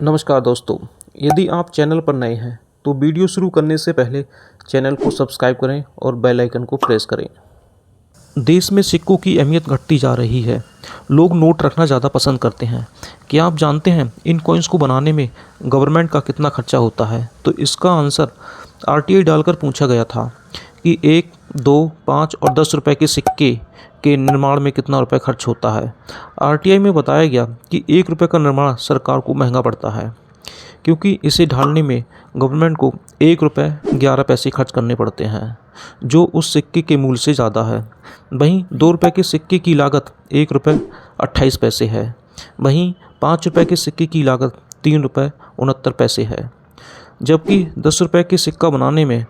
नमस्कार दोस्तों, यदि आप चैनल पर नए हैं तो वीडियो शुरू करने से पहले चैनल को सब्सक्राइब करें और बेल आइकन को प्रेस करें। देश में सिक्कों की अहमियत घटती जा रही है। लोग नोट रखना ज़्यादा पसंद करते हैं। क्या आप जानते हैं इन कॉइन्स को बनाने में गवर्नमेंट का कितना खर्चा होता है? तो इसका आंसर आरटीआई डालकर पूछा गया था कि 1, 2, 5 और 10 रुपए के सिक्के के निर्माण में कितना रुपए खर्च होता है। आरटीआई में बताया गया कि 1 रुपये का निर्माण सरकार को महंगा पड़ता है, क्योंकि इसे ढालने में गवर्नमेंट को 1 रुपये 11 पैसे खर्च करने पड़ते हैं, जो उस सिक्के के मूल्य से ज़्यादा है। वहीं 2 रुपये के सिक्के की लागत 1 रुपये 28 पैसे है। वहीं 5 रुपये के सिक्के की लागत 3 रुपये 69 पैसे है, जबकि 10 रुपये के सिक्का बनाने में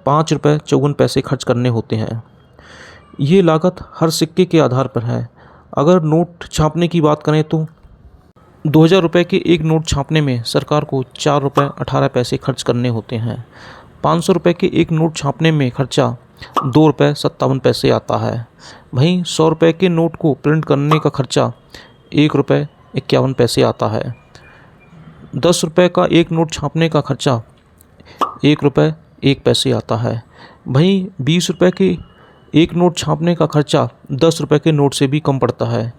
5 रुपये 54 पैसे खर्च करने होते हैं। ये लागत हर सिक्के के आधार पर है। अगर नोट छापने की बात करें तो 2000 रुपये के एक नोट छापने में सरकार को 4 रुपये 18 पैसे खर्च करने होते हैं। 500 रुपये के एक नोट छापने में खर्चा 2 रुपये 57 पैसे आता है। वहीं 100 रुपये के नोट को प्रिंट करने का खर्चा 1 रुपये 51 पैसे आता है। 10 रुपये का एक नोट छापने का खर्चा 1 रुपये 1 पैसे आता है। वहीं 20 रुपये के एक नोट छापने का खर्चा 10 रुपये के नोट से भी कम पड़ता है।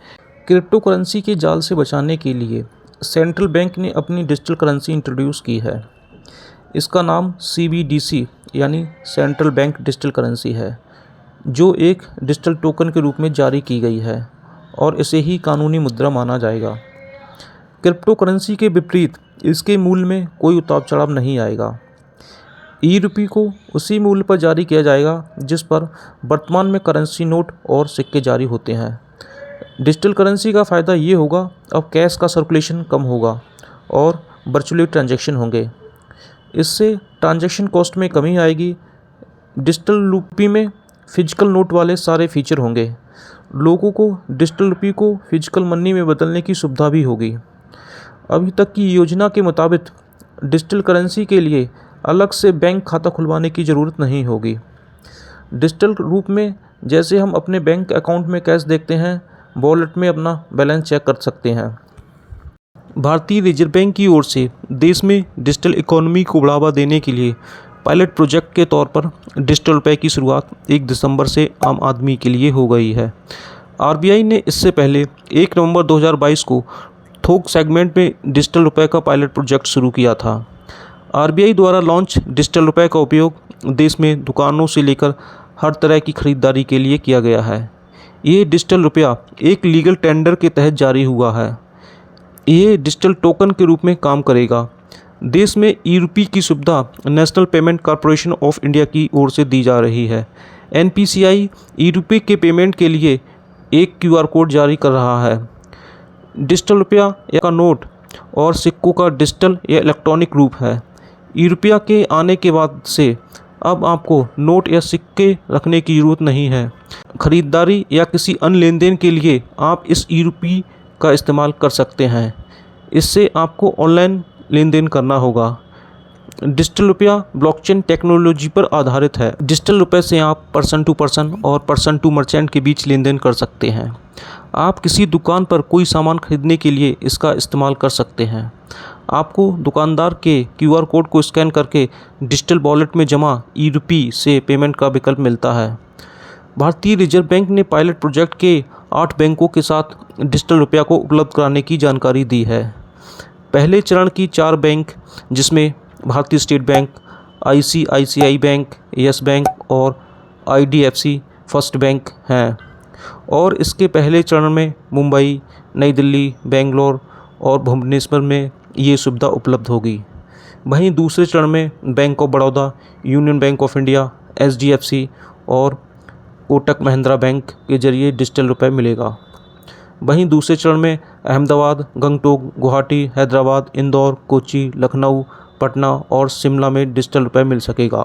क्रिप्टो करेंसी के जाल से बचाने के लिए सेंट्रल बैंक ने अपनी डिजिटल करेंसी इंट्रोड्यूस की है। इसका नाम CBDC यानी सेंट्रल बैंक डिजिटल करेंसी है, जो एक डिजिटल टोकन के रूप में जारी की गई है और इसे ही कानूनी मुद्रा माना जाएगा। क्रिप्टो करेंसी के विपरीत इसके मूल्य में कोई उतार चढ़ाव नहीं आएगा। ई-रुपये को उसी मूल्य पर जारी किया जाएगा जिस पर वर्तमान में करेंसी नोट और सिक्के जारी होते हैं। डिजिटल करेंसी का फ़ायदा ये होगा, अब कैश का सर्कुलेशन कम होगा और वर्चुअली ट्रांजैक्शन होंगे। इससे ट्रांजैक्शन कॉस्ट में कमी आएगी। डिजिटल रुपये में फिजिकल नोट वाले सारे फीचर होंगे। लोगों को डिजिटल रुपये को फिजिकल मनी में बदलने की सुविधा भी होगी। अभी तक की योजना के मुताबिक डिजिटल करेंसी के लिए अलग से बैंक खाता खुलवाने की ज़रूरत नहीं होगी। डिजिटल रूप में जैसे हम अपने बैंक अकाउंट में कैश देखते हैं, वॉलेट में अपना बैलेंस चेक कर सकते हैं। भारतीय रिजर्व बैंक की ओर से देश में डिजिटल इकोनॉमी को बढ़ावा देने के लिए पायलट प्रोजेक्ट के तौर पर डिजिटल रुपये की शुरुआत 1 दिसंबर से आम आदमी के लिए हो गई है। आरबीआई ने इससे पहले 1 नवंबर 2022 को थोक सेगमेंट में डिजिटल रुपये का पायलट प्रोजेक्ट शुरू किया था। आरबीआई द्वारा लॉन्च डिजिटल रुपये का उपयोग देश में दुकानों से लेकर हर तरह की खरीदारी के लिए किया गया है। ये डिजिटल रुपया एक लीगल टेंडर के तहत जारी हुआ है। ये डिजिटल टोकन के रूप में काम करेगा। देश में ई-रुपये की सुविधा national payment corporation of India की ओर से दी जा रही है। NPCI ई-रुपये के पेमेंट के लिए एक QR कोड जारी कर रहा है। डिजिटल रुपया का नोट और सिक्कों का डिजिटल या इलेक्ट्रॉनिक रूप है। ई-रुपया के आने के बाद से अब आपको नोट या सिक्के रखने की ज़रूरत नहीं है। खरीदारी या किसी अन्य लेन देन के लिए आप इस ई-रुपये का इस्तेमाल कर सकते हैं। इससे आपको ऑनलाइन लेन देन करना होगा। डिजिटल रुपया ब्लॉकचेन टेक्नोलॉजी पर आधारित है। डिजिटल रुपये से आप पर्सन टू पर्सन और पर्सन टू मर्चेंट के बीच लेन देन कर सकते हैं। आप किसी दुकान पर कोई सामान खरीदने के लिए इसका इस्तेमाल कर सकते हैं। आपको दुकानदार के QR कोड को स्कैन करके डिजिटल वॉलेट में जमा ई-रुपये से पेमेंट का विकल्प मिलता है। भारतीय रिजर्व बैंक ने पायलट प्रोजेक्ट के 8 बैंकों के साथ डिजिटल रुपया को उपलब्ध कराने की जानकारी दी है। पहले चरण की 4 बैंक, जिसमें भारतीय state bank, ICICI bank, yes bank और IDFC फर्स्ट बैंक हैं, और इसके पहले चरण में मुंबई, नई दिल्ली, बेंगलोर और भुवनेश्वर में ये सुविधा उपलब्ध होगी। वहीं दूसरे चरण में bank of Baroda, union bank of India, SDFC और कोटक महिंद्रा बैंक के जरिए डिजिटल रुपये मिलेगा। वहीं दूसरे चरण में अहमदाबाद, गंगटोक, गुवाहाटी, हैदराबाद, इंदौर, कोच्चि, लखनऊ, पटना और शिमला में डिजिटल रुपये मिल सकेगा।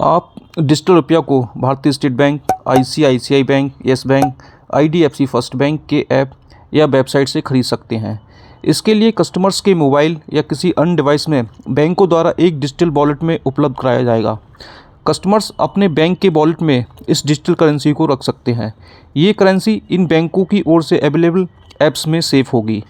आप डिजिटल रुपया को भारतीय state bank, ICICI bank, yes bank, IDFC first bank के ऐप या वेबसाइट से खरीद सकते हैं। इसके लिए कस्टमर्स के मोबाइल या किसी अन्य डिवाइस में बैंकों द्वारा एक डिजिटल वॉलेट में उपलब्ध कराया जाएगा। कस्टमर्स अपने बैंक के वॉलेट में इस डिजिटल करेंसी को रख सकते हैं। ये करेंसी इन बैंकों की ओर से अवेलेबल ऐप्स में सेफ होगी।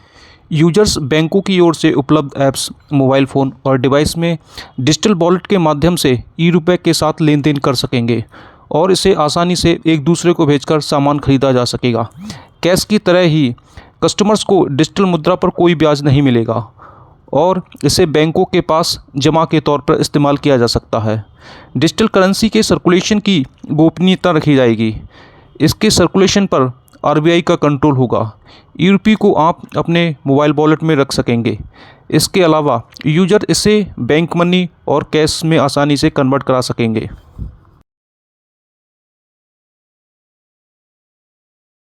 यूजर्स बैंकों की ओर से उपलब्ध ऐप्स, मोबाइल फ़ोन और डिवाइस में डिजिटल वॉलेट के माध्यम से ई-रुपए के साथ लेन देन कर सकेंगे और इसे आसानी से एक दूसरे को भेजकर सामान खरीदा जा सकेगा। कैश की तरह ही कस्टमर्स को डिजिटल मुद्रा पर कोई ब्याज नहीं मिलेगा और इसे बैंकों के पास जमा के तौर पर इस्तेमाल किया जा सकता है। डिजिटल करेंसी के सर्कुलेशन की गोपनीयता रखी जाएगी। इसके सर्कुलेशन पर आरबीआई का कंट्रोल होगा। ई-रुपए को आप अपने मोबाइल वॉलेट में रख सकेंगे। इसके अलावा यूजर इसे बैंक मनी और कैश में आसानी से कन्वर्ट करा सकेंगे।